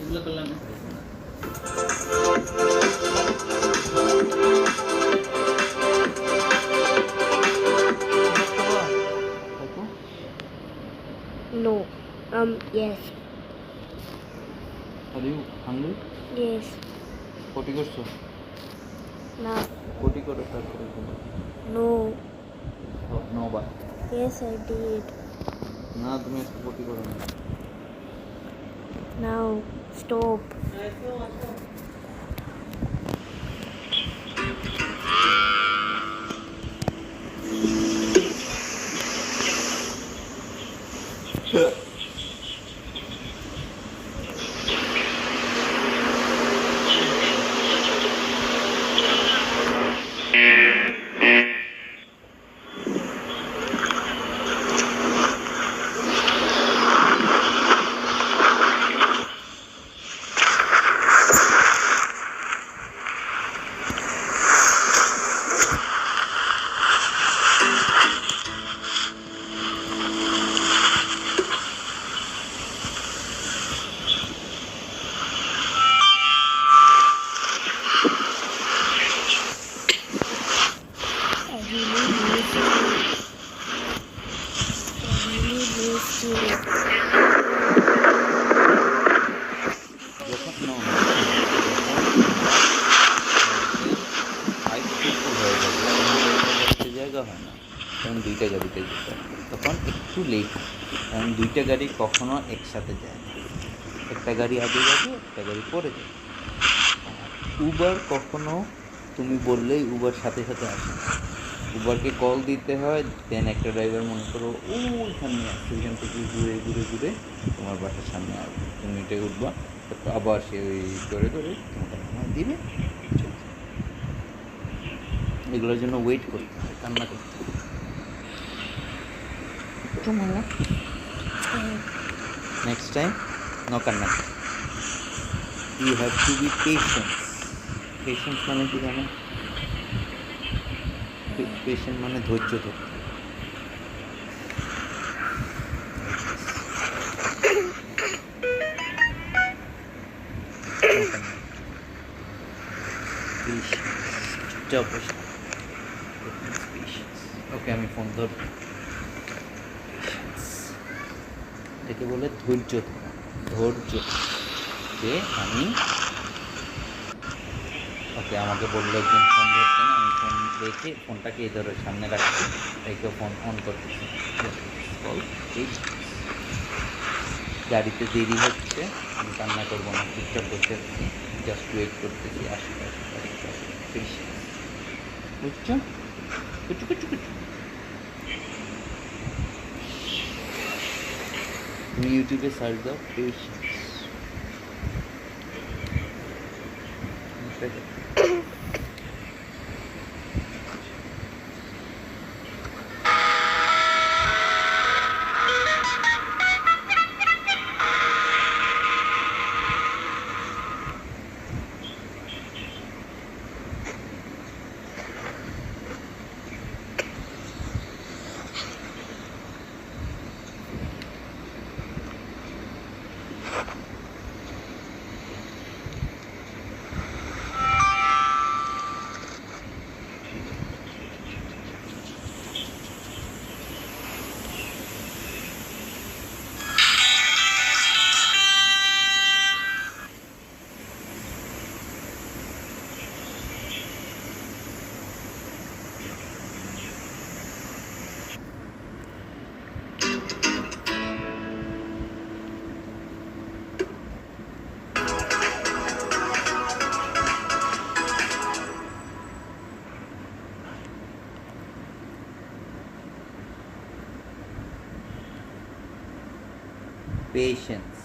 এগুলো করলাম না। No. Yes. Are you hungry? Yes. পটি করছো? No. পটি করে তারপরে ঘুমো। No. নো বা Yes, I did. না, তুমি আজকে পটি করো না। Now. Stop. I really missed you. যখন নো হাইট ফুল হয়ে যাবে, গাড়িতে জায়গা হয় না, তখন দুইটা গাড়িতে যেতে হয়, তখন একটু লেট হয়। কারণ দুইটা গাড়ি কখনো একসাথে যায় না, একটা গাড়ি আগে যাবে, একটা গাড়ি পরে যাবে। উবার কখনো তুমি বললেই উবার সাথে সাথে আসে না, উবারকে কল দিতে হয়, দেন একটা ড্রাইভার মনে করো ওইখানে আছে, ওইখান থেকে ঘুরে ঘুরে ঘুরে তোমার বাসার সামনে আসবে, তুমি এটাই উঠবা, তারপর আবার সে ওই করে ধরে তোমাকে নামায় দিবে, চলে যাবে। এগুলোর জন্য ওয়েট করতে হয়, কান্না করতে হয়। নেক্সট টাইম নো কান্না, you have to be patience. Patience মানে কি জানো? পেশেন্ট মানে ধৈর্য ধরতে। চুপচাপ বসে ওকে, আমি ফোন ধর। এটাকে বলে ধৈর্য ধরা, ধৈর্য, যে আমি ওকে, আমাকে বললো একজন ফোন ধরছে না, আমি ফোন রেখে ফোনটাকে এই ধরো সামনে রাখছি, রেখে ফোন অন করতেছি। এই গাড়িতে দেরি হচ্ছে, আমি কান্না করবো না, চুপচাপ বসে আছি, জাস্ট ওয়েট করতেছি, আসতে আসতে আসতে আসতে। বুঝছো? কুচু কুচু কুচু। তুমি ইউটিউবে সার্চ দাও পেশেন্স। Patience.